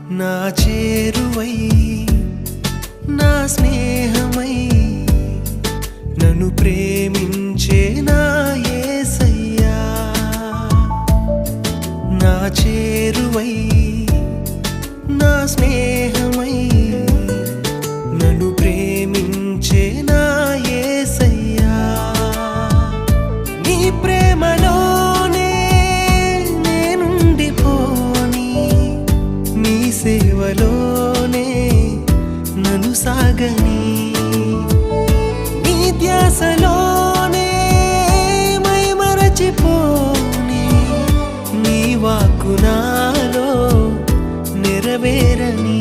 నా చేరువై నా స్నేహమై నన్ను ప్రేమించే నా యేసయ్యా నా చేరువై నా స్నేహమై నన్ను ప్రేమించే నా యేసయ్యా నీ ప్రేమలోనే నేనుండిపోని నీ సేవలోనే నన్ను సాగని నీ ధ్యాసలోనే మైమరచిపోని నీ వాక్కు నాలో నెరవేరని